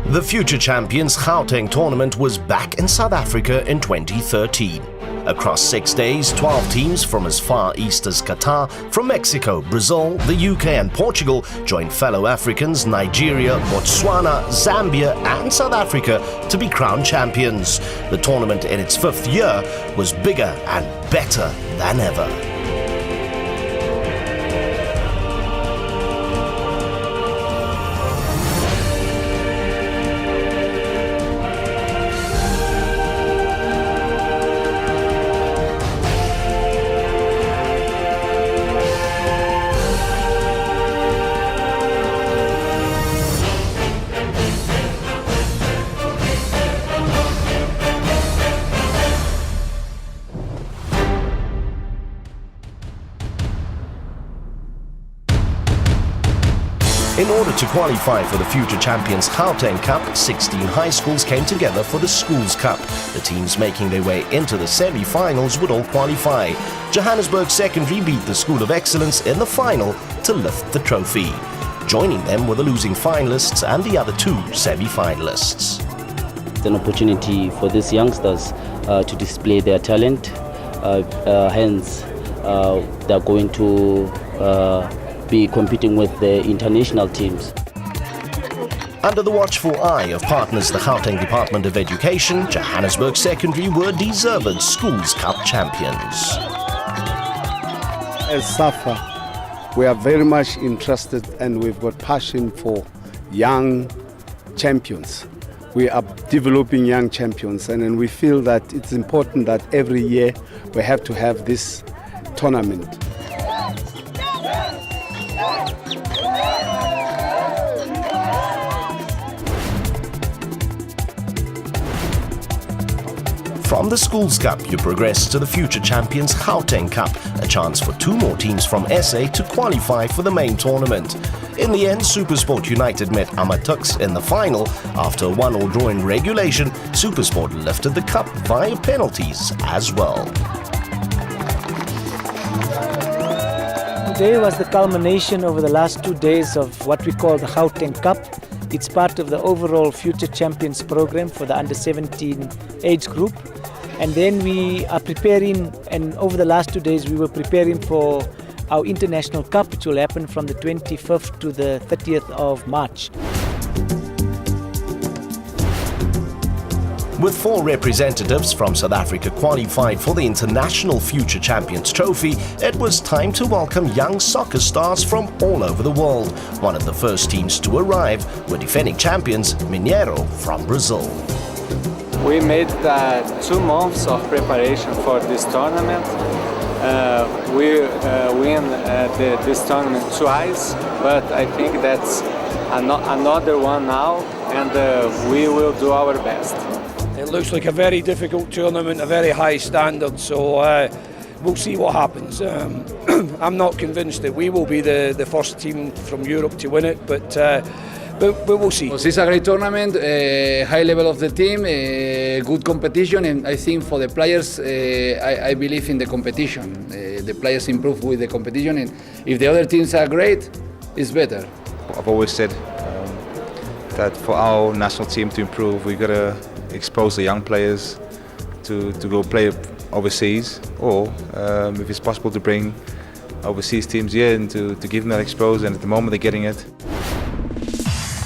The Future Champions Gauteng tournament was back in South Africa in 2013. Across 6 days, 12 teams from as far east as Qatar, from Mexico, Brazil, the UK and Portugal joined fellow Africans Nigeria, Botswana, Zambia and South Africa to be crowned champions. The tournament in its 5th year was bigger and better than ever. In order to qualify for the Future Champions Gauteng Cup, 16 high schools came together for the Schools Cup. The teams making their way into the semi-finals would all qualify. Johannesburg Secondary beat the School of Excellence in the final to lift the trophy. Joining them were the losing finalists and the other 2 semi-finalists. It's an opportunity for these youngsters to display their talent. Hence, they're going to be competing with the international teams. Under the watchful eye of partners the Gauteng Department of Education, Johannesburg Secondary were deserved Schools Cup champions. As SAFA, we are very much interested and we've got passion for young champions. We are developing young champions, and then we feel that it's important that every year we have to have this tournament. From the Schools Cup, you progress to the Future Champions Gauteng Cup, a chance for 2 more teams from SA to qualify for the main tournament. In the end, SuperSport United met Amatux in the final. After a 1-1 draw in regulation, SuperSport lifted the cup via penalties as well. Today was the culmination over the last 2 days of what we call the Gauteng Cup. It's part of the overall Future Champions program for the under-17 age group. And then we are preparing, and over the last 2 days we were preparing for our International Cup, which will happen from the 25th to the 30th of March. With 4 representatives from South Africa qualified for the International Future Champions Trophy, it was time to welcome young soccer stars from all over the world. One of the first teams to arrive were defending champions Mineiro from Brazil. We made 2 months of preparation for this tournament. We win this tournament twice, but I think that's another one now, and we will do our best. It looks like a very difficult tournament, a very high standard, so we'll see what happens. I'm not convinced that we will be the first team from Europe to win it, but we'll see. It's a great tournament, high level of the team, good competition, and I think for the players, I believe in the competition. The players improve with the competition, and if the other teams are great, it's better. I've always said that for our national team to improve, we've got to expose the young players to go play overseas, or if it's possible to bring overseas teams here and to give them that exposure, and at the moment they're getting it.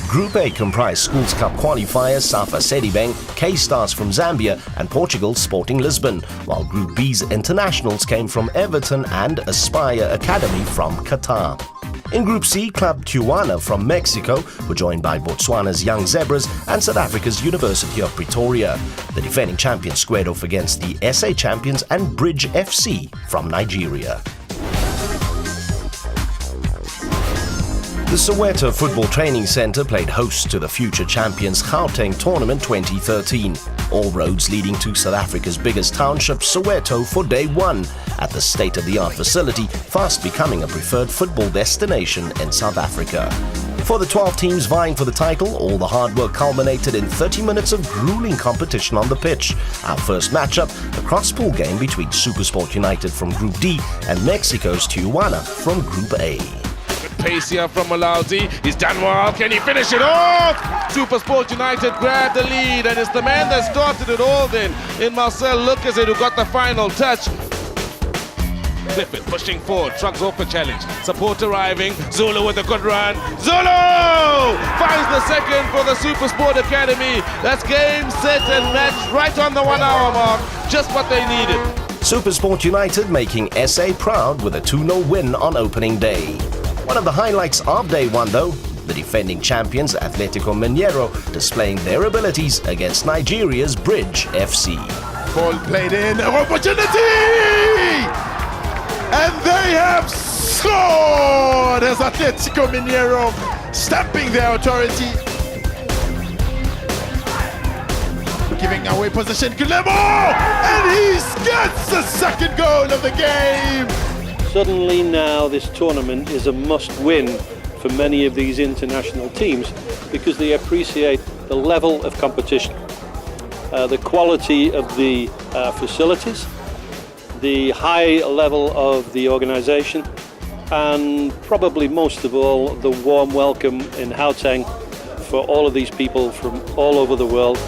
Group A comprised Schools Cup qualifiers Safa Sedibeng, K-Stars from Zambia and Portugal's Sporting Lisbon, while Group B's internationals came from Everton and Aspire Academy from Qatar. In Group C, Club Tijuana from Mexico were joined by Botswana's Young Zebras and South Africa's University of Pretoria. The defending champions squared off against the SA champions and Bridge FC from Nigeria. The Soweto Football Training Centre played host to the Future Champions Gauteng Tournament 2013. All roads leading to South Africa's biggest township, Soweto, for day 1 at the state-of-the-art facility, fast becoming a preferred football destination in South Africa. For the 12 teams vying for the title, all the hard work culminated in 30 minutes of grueling competition on the pitch. Our first matchup, a cross-pool game between SuperSport United from Group D and Mexico's Tijuana from Group A. Pace here from Malawi. He's done well. Can he finish it off? SuperSport United grabbed the lead, and it's the man that started it all then in Marcel Lukaszit who got the final touch. Clifford pushing forward, shrugs off the challenge. Support arriving, Zulu with a good run. Zulu finds the second for the SuperSport Academy. That's game, set and match right on the 1 hour mark. Just what they needed. SuperSport United making SA proud with a 2-0 win on opening day. One of the highlights of day one though, the defending champions Atletico Mineiro displaying their abilities against Nigeria's Bridge FC. Ball played in, opportunity! And they have scored as Atletico Mineiro stamping their authority. Giving away possession, Kulemo! And he gets the second goal of the game! Suddenly now this tournament is a must-win for many of these international teams because they appreciate the level of competition, the quality of the facilities, the high level of the organisation, and probably most of all the warm welcome in Gauteng for all of these people from all over the world.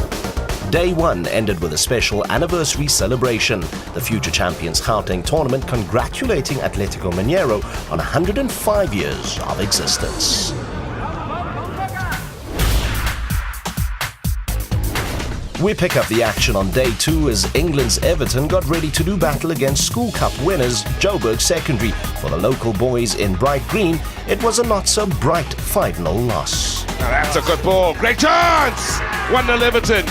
Day one ended with a special anniversary celebration. The Future Champions Gauteng tournament congratulating Atletico Mineiro on 105 years of existence. We pick up the action on day two as England's Everton got ready to do battle against School Cup winners Joburg Secondary. For the local boys in bright green, it was a not-so-bright 5-0 loss. Now that's a good ball. Great chance! 1-0 Everton.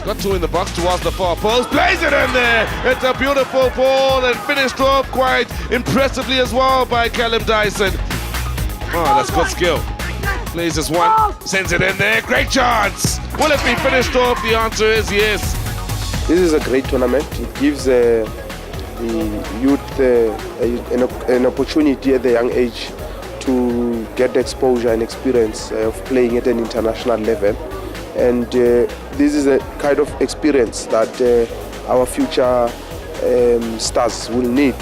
Got two in the box towards the far post. Plays it in there! It's a beautiful ball and finished off quite impressively as well by Callum Dyson. Oh, that's good skill. Plays this one, sends it in there, great chance! Will it be finished off? The answer is yes. This is a great tournament. It gives the youth an opportunity at the young age to get the exposure and experience of playing at an international level. And this is a kind of experience that our future stars will need.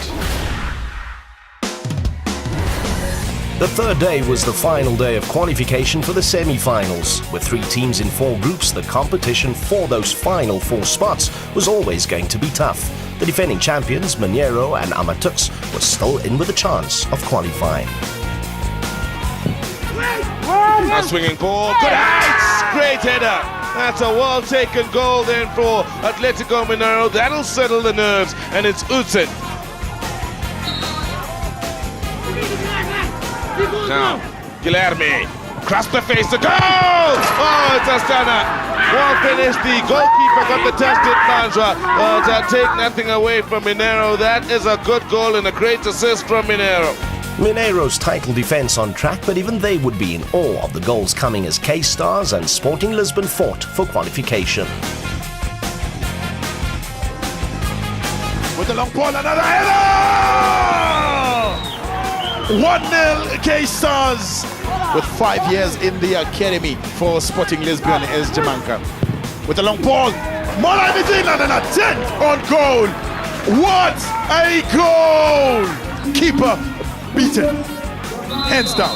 The third day was the final day of qualification for the semi-finals. With 3 teams in 4 groups, the competition for those final 4 spots was always going to be tough. The defending champions, Mineiro and Amatux, were still in with a chance of qualifying. A swinging ball, good heights, great header. That's a well-taken goal then for Atletico Mineiro. That'll settle the nerves, and it's Utsen. Now, Guilherme, cross the face, the goal! Oh, it's a stunner. Well finished, the goalkeeper got the test in Bandra. To take nothing away from Mineiro. That is a good goal and a great assist from Mineiro. Mineiro's title defence on track, but even they would be in awe of the goals coming as K-Stars and Sporting Lisbon fought for qualification. With the long ball, another header! 1-0 K-Stars with 5 years in the academy for Sporting Lisbon is Jamanka. With the long ball, Mola Medina and a 10 on goal. What a goal! Keeper beaten, hands down.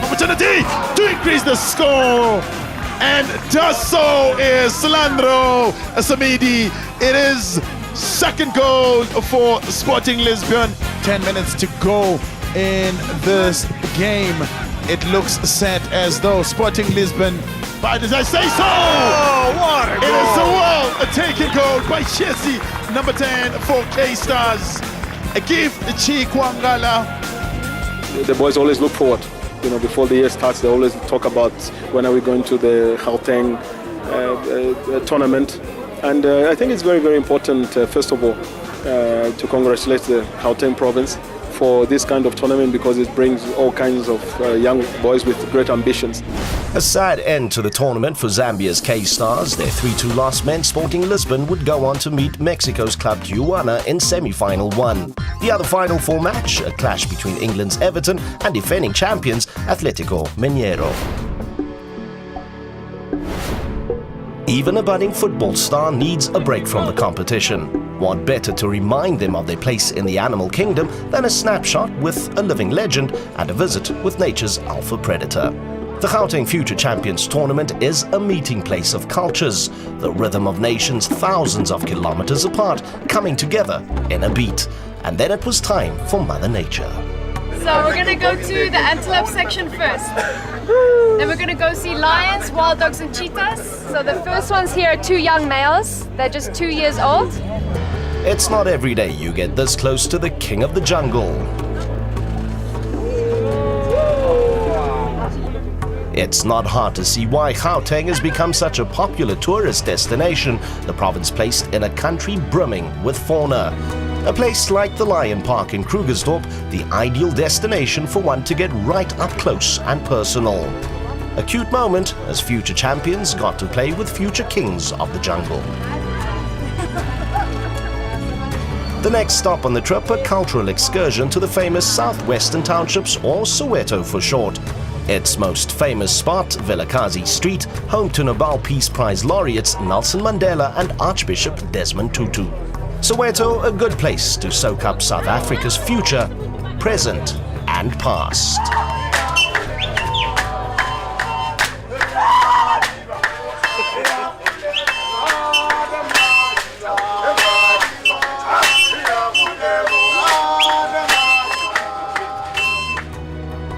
Opportunity to increase the score, and does so is Slandro Samidi. It is second goal for Sporting Lisbon. 10 minutes to go in this game. It looks set as though Sporting Lisbon, but did I say so? Oh, what a goal! It is a well-taken goal by Chelsea, number 10 for K-Stars. A gift to Chikwangala. The boys always look forward. You know, before the year starts, they always talk about when are we going to the Gauteng tournament. And I think it's very, very important, first of all, to congratulate the Gauteng province for this kind of tournament because it brings all kinds of young boys with great ambitions. A sad end to the tournament for Zambia's K-Stars. Their 3-2 loss meant Sporting Lisbon would go on to meet Mexico's Club Tijuana in semi-final 1. The other final 4 match, a clash between England's Everton and defending champions Atletico Mineiro. Even a budding football star needs a break from the competition. What better to remind them of their place in the animal kingdom than a snapshot with a living legend and a visit with nature's alpha predator? The Gauteng Future Champions tournament is a meeting place of cultures, the rhythm of nations thousands of kilometers apart coming together in a beat. And then it was time for Mother Nature. So we're going to go to the antelope section first. Then we're going to go see lions, wild dogs and cheetahs. So the first ones here are 2 young males. They're just 2 years old. It's not every day you get this close to the king of the jungle. It's not hard to see why Gauteng has become such a popular tourist destination, the province placed in a country brimming with fauna. A place like the Lion Park in Krugersdorp, the ideal destination for one to get right up close and personal. A cute moment as future champions got to play with future kings of the jungle. The next stop on the trip, a cultural excursion to the famous southwestern townships, or Soweto for short. Its most famous spot, Vilakazi Street, home to Nobel Peace Prize laureates Nelson Mandela and Archbishop Desmond Tutu. Soweto, a good place to soak up South Africa's future, present and past.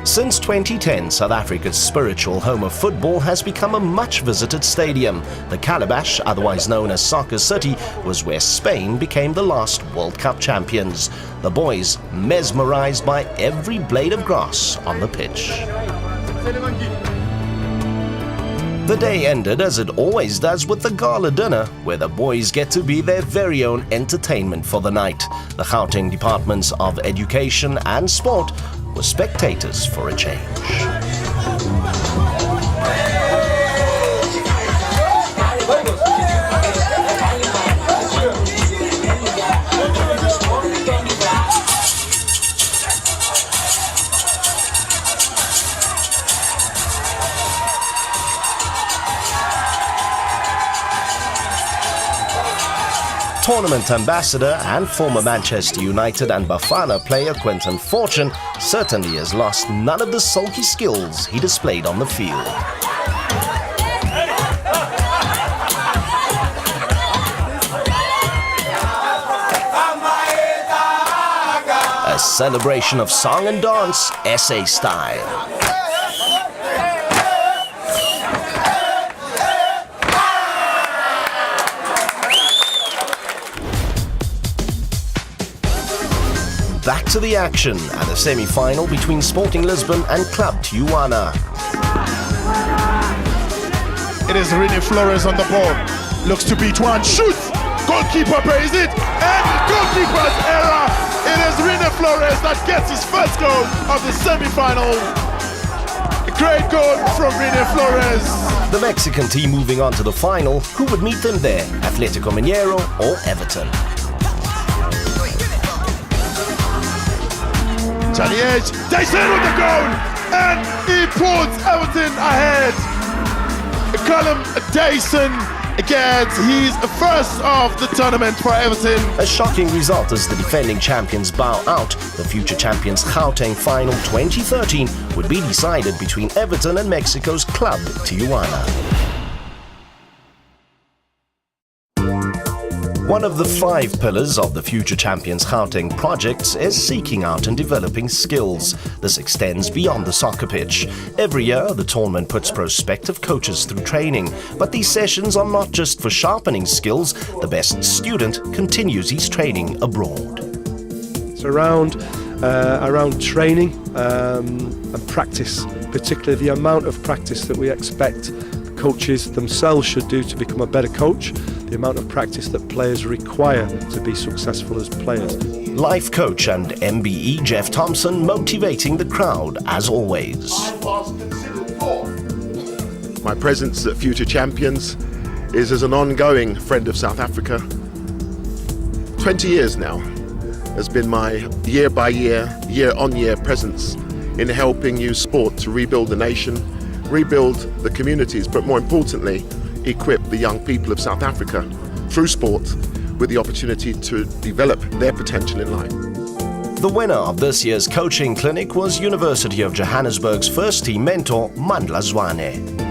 Since 2010, South Africa's spiritual home of football has become a much-visited stadium. The Calabash, otherwise known as Soccer City, was where Spain became the last World Cup champions. The boys mesmerized by every blade of grass on the pitch. The day ended as it always does with the gala dinner, where the boys get to be their very own entertainment for the night. The Gauteng Departments of Education and Sport were spectators for a change. Tournament ambassador and former Manchester United and Bafana player Quentin Fortune certainly has lost none of the sulky skills he displayed on the field. A celebration of song and dance, SA style. Back to the action at a semi-final between Sporting Lisbon and Club Tijuana. It is Rene Flores on the ball. Looks to beat one. Shoots! Goalkeeper pays it. And goalkeeper's error. It is Rene Flores that gets his first goal of the semi-final. A great goal from Rene Flores. The Mexican team moving on to the final. Who would meet them there? Atletico Mineiro or Everton? Chaliege, Dyson with the goal, and he puts Everton ahead. Callum Dyson gets his first of the tournament for Everton. A shocking result as the defending champions bow out. The future champions Gauteng final 2013 would be decided between Everton and Mexico's Club Tijuana. One of the 5 pillars of the Future Champions Gauteng projects is seeking out and developing skills. This extends beyond the soccer pitch. Every year, the tournament puts prospective coaches through training. But these sessions are not just for sharpening skills. The best student continues his training abroad. It's around training and practice, particularly the amount of practice that we expect coaches themselves should do to become a better coach, the amount of practice that players require to be successful as players. Life coach and MBE Jeff Thompson motivating the crowd as always. My presence at Future Champions is as an ongoing friend of South Africa. 20 years now has been my year by year, year on year presence in helping use sport to rebuild the nation, rebuild the communities, but more importantly, equip the young people of South Africa through sport with the opportunity to develop their potential in life. The winner of this year's coaching clinic was University of Johannesburg's first-team mentor, Mandla Zwane.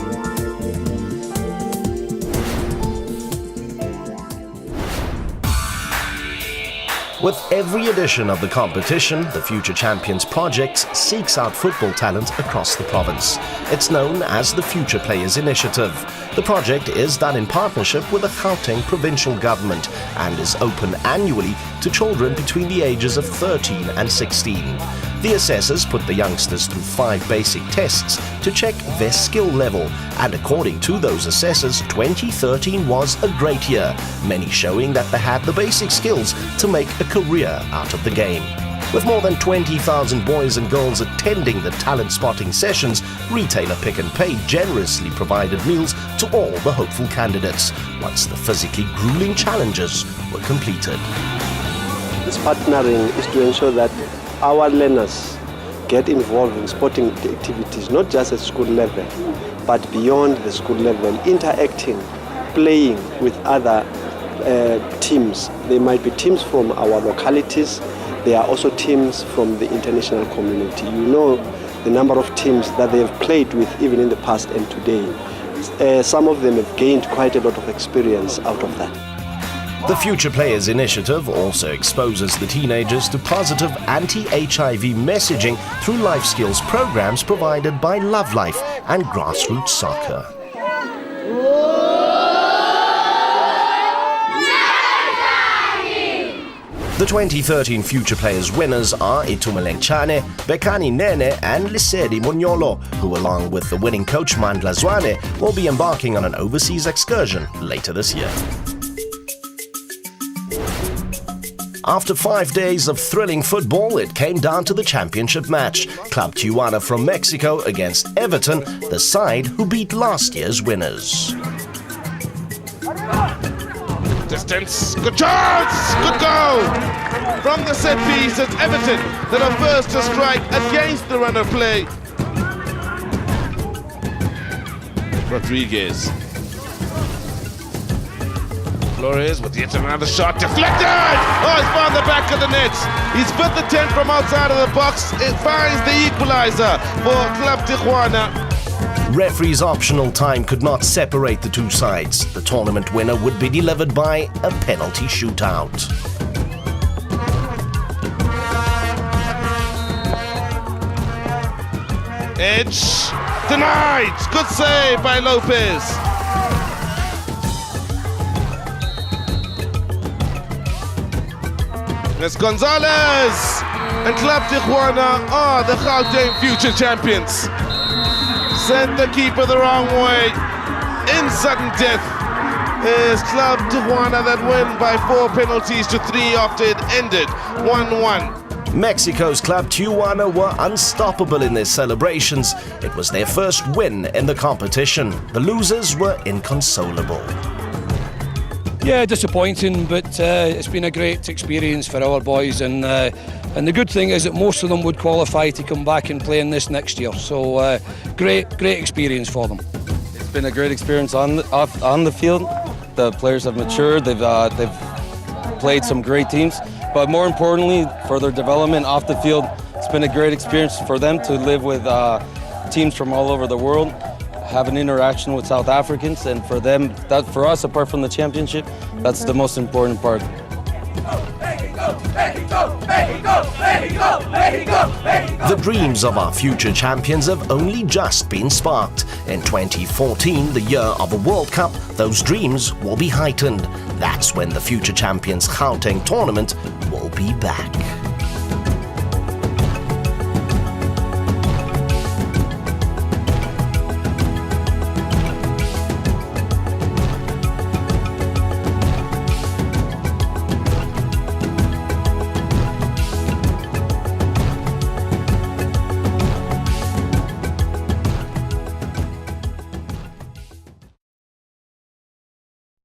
With every edition of the competition, the Future Champions project seeks out football talent across the province. It's known as the Future Players Initiative. The project is done in partnership with the Gauteng provincial government and is open annually to children between the ages of 13 and 16. The assessors put the youngsters through 5 basic tests to check their skill level, and according to those assessors, 2013 was a great year, many showing that they had the basic skills to make a career out of the game. With more than 20,000 boys and girls attending the talent spotting sessions, retailer Pick n Pay generously provided meals to all the hopeful candidates once the physically grueling challenges were completed. This partnering is to ensure that our learners get involved in sporting activities, not just at school level, but beyond the school level, interacting, playing with other teams. There might be teams from our localities. There are also teams from the international community. You know the number of teams that they have played with even in the past and today. Some of them have gained quite a lot of experience out of that. The Future Players Initiative also exposes the teenagers to positive anti-HIV messaging through life skills programs provided by Love Life and Grassroots Soccer. The 2013 Future Players winners are Itumeleng Chane, Bekani Nene and Lisedi Munyolo, who along with the winning coach Mandla Zwane will be embarking on an overseas excursion later this year. After 5 days of thrilling football, it came down to the championship match. Club Tijuana from Mexico against Everton, the side who beat last year's winners. Distance, good chance, good goal! From the set piece, it's Everton that are first to strike against the run of play. Rodriguez. Flores with yet another shot, deflected! Oh, he's found the back of the net. He's put the 10 from outside of the box. It finds the equalizer for Club Tijuana. Referee's optional time could not separate the two sides. The tournament winner would be delivered by a penalty shootout. Edge denied. Good save by Lopez. It's Gonzalez, and Club Tijuana are the Gauteng Future Champions. Sent the keeper the wrong way. In sudden death is Club Tijuana that win by 4 penalties to 3 after it ended 1-1. Mexico's Club Tijuana were unstoppable in their celebrations. It was their first win in the competition. The losers were inconsolable. Yeah, disappointing, but it's been a great experience for our boys, and the good thing is that most of them would qualify to come back and play in this next year. So great experience for them. It's been a great experience on the field. The players have matured. They've played some great teams, but more importantly, for their development off the field, it's been a great experience for them to live with teams from all over the world, have an interaction with South Africans, and for them, that for us, apart from the championship, that's the most important part. The dreams of our future champions have only just been sparked. In 2014, the year of a World Cup, those dreams will be heightened. That's when the Future Champions Gauteng tournament will be back.